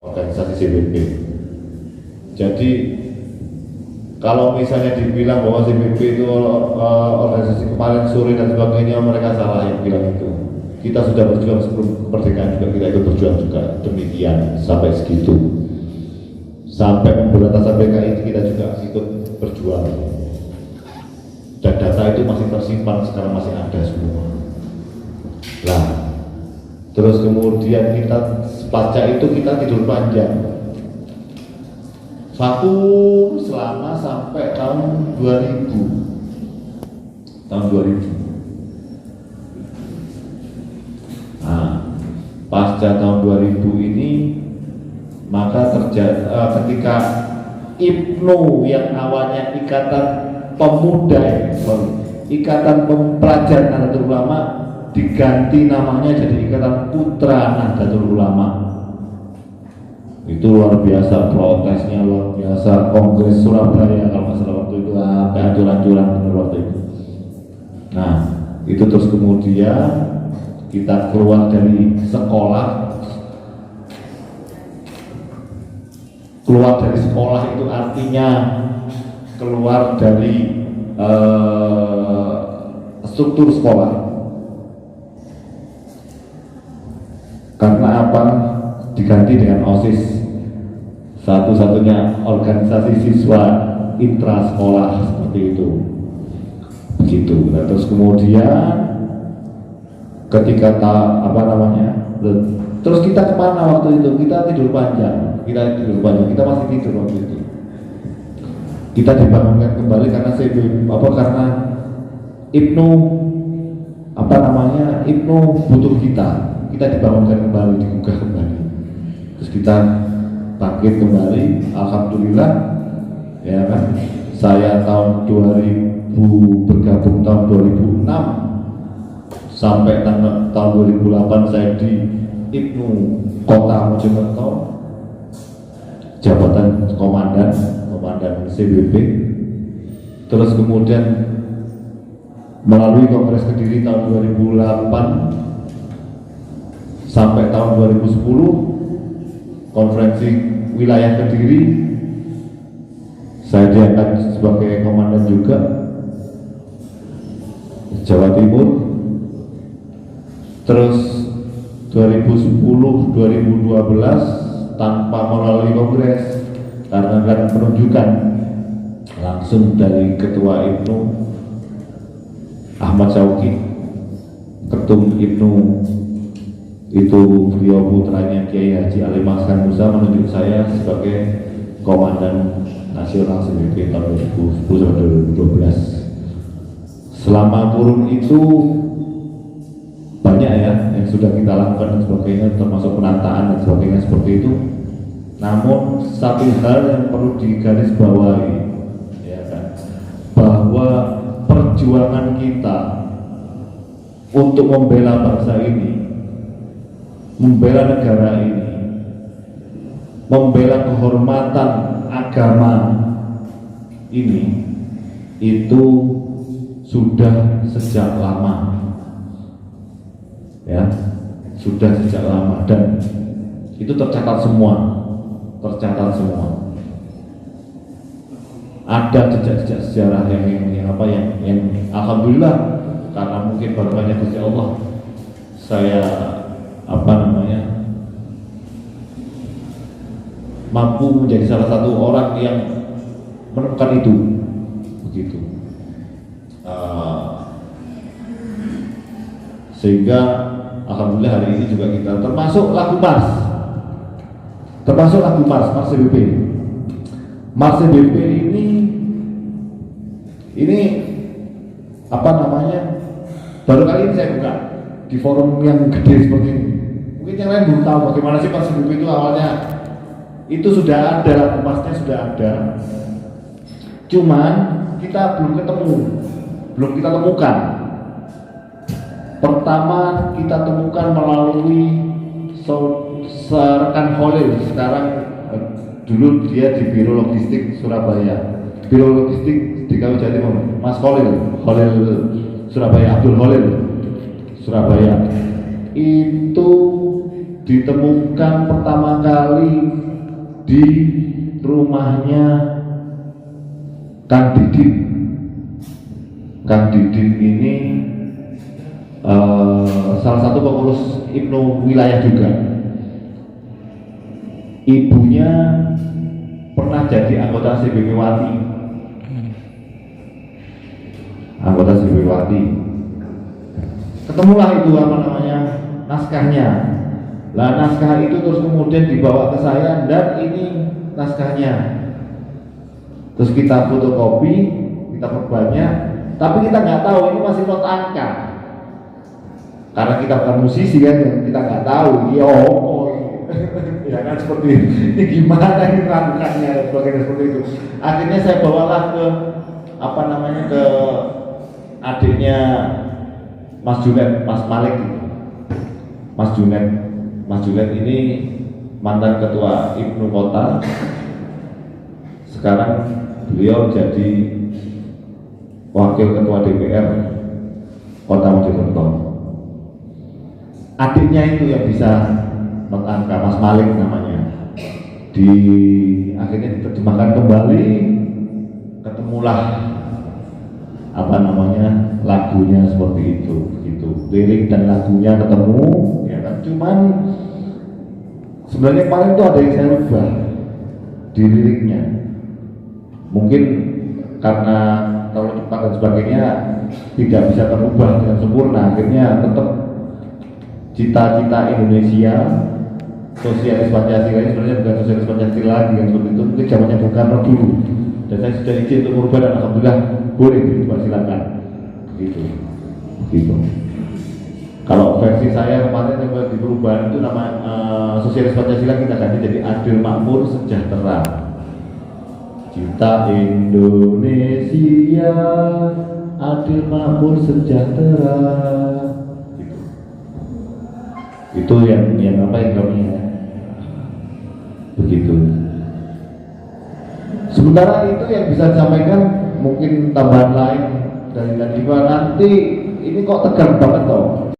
organisasi CBP. Jadi kalau misalnya dibilang bahwa CBP itu organisasi kemarin sore dan sebagainya, mereka salah yang bilang itu. Kita sudah berjuang sebelum kemerdekaan juga, kita ikut berjuang juga demikian sampai segitu. Sampai pemberantasan PKI kita juga ikut berjuang. Dan data itu masih tersimpan, sekarang masih ada semua. Lah, terus kemudian kita pasca itu kita tidur panjang. Vakum selama sampai tahun 2000. Tahun 2000. Nah, pasca tahun 2000 ini maka terjadi ketika IPNU yang awalnya Ikatan Pemuda, Ikatan Pelajar Nahdlatul Ulama diganti namanya jadi Ikatan Putra Nahdlatul Ulama. Itu luar biasa protesnya, luar biasa. Kongres Surabaya kalau nggak salah waktu itu sampai hancur-hancuran waktu itu. Nah, itu terus kemudian kita keluar dari sekolah. Keluar dari sekolah itu artinya keluar dari struktur sekolah. Karena apa? Diganti dengan OSIS, satu-satunya organisasi siswa intrasekolah seperti itu. Begitu. Nah, terus kemudian ketika terus kita kemana waktu itu? Kita tidur panjang. Kita masih tidur waktu itu. Kita dibangunkan kembali karena karena IPNU IPNU butuh kita dibangunkan kembali, digugah kembali. Terus kita bangkit kembali, alhamdulillah, ya kan. Saya tahun 2000 bergabung tahun 2006 sampai tahun 2008 saya di IPNU Kota Mojokerto, jabatan komandan CBP. Terus kemudian melalui Kongres Kediri tahun 2008 sampai tahun 2010 konferensi wilayah Kediri, saya diangkat sebagai komandan juga Jawa Timur. Terus 2010-2012 tanpa melalui kongres karena kan penunjukan langsung dari ketua IPNU Ahmad Syauqi, ketum IPNU itu beliau putranya Kiai Haji Ali Mahsan Musa menunjuk saya sebagai komandan nasional CBP tahun 2010-2012. Selama kurun itu banyak ya yang sudah kita lakukan dan sebagainya, termasuk penataan dan sebagainya seperti itu. Namun satu hal yang perlu digarisbawahi, ya kan, bahwa perjuangan kita untuk membela bangsa ini, membela negara ini, membela kehormatan agama ini, itu sudah sejak lama, ya, sudah sejak lama, dan itu tercatat semua. Ada jejak-jejak sejarah yang alhamdulillah, karena mungkin berkahnya Gusti Allah, saya mampu menjadi salah satu orang yang menemukan itu, begitu. Sehingga alhamdulillah hari ini juga kita termasuk lagu Mars CBP. Mars CBP ini baru kali ini saya buka di forum yang gede seperti ini. Mungkin yang lain belum tahu bagaimana sih Mars CBP itu awalnya. Itu sudah ada, Marsnya sudah ada, cuman kita belum kita temukan. Pertama kita temukan melalui rekan Khalil, sekarang dulu dia di Biro Logistik Surabaya, Biro Logistik di DKI Jatim, Mas Khalil Surabaya, Abdul Khalil Surabaya. Itu ditemukan pertama kali di rumahnya Kang Didit. Kang Didit ini salah satu pengurus Ibnu wilayah juga. Ibunya pernah jadi anggota CBW-Wati. Anggota CBW-Wati. Ketemulah itu apa namanya naskahnya. Lah naskah itu terus kemudian dibawa ke saya dan ini naskahnya. Terus kita fotokopi, kita perbanyak, tapi kita nggak tahu ini masih not angka. Karena kita bukan musisi kan, kita nggak tahu. Ya kan seperti ini gimana ini rancangannya sebagainya seperti itu. Akhirnya saya bawalah ke apa namanya ke adiknya Mas Junet, Mas Malik gitu. Mas Junet ini mantan ketua Ibnu Kota. Sekarang beliau jadi wakil ketua DPR Kota Mojokerto. Adiknya itu yang bisa angka, Mas Malik namanya. Akhirnya diterjemahkan kembali, ketemulah apa namanya lagunya seperti itu, gitu. Lirik dan lagunya ketemu, ya kan. Cuman sebenarnya kemarin itu ada yang saya rubah di liriknya. Mungkin karena terlalu cepat dan sebagainya tidak bisa terubah dengan sempurna. Akhirnya tetap cita-cita Indonesia, sosialis Pancasila ini sebenarnya bukan sosialis Pancasila lagi kan seperti itu, mungkin zamannya Bung Karno dulu. Dan saya sudah izin untuk merubah dan alhamdulillah boleh dipersilakan. Gitu. Kalau versi saya kemarin yang di perubahan itu nama sosialis Pancasila kita ganti jadi adil makmur sejahtera. Cinta Indonesia, adil makmur sejahtera. Itu yang apa yang kami begitu. Sementara itu yang bisa disampaikan mungkin tambahan lain dari Nadima nanti ini kok tegang banget toh.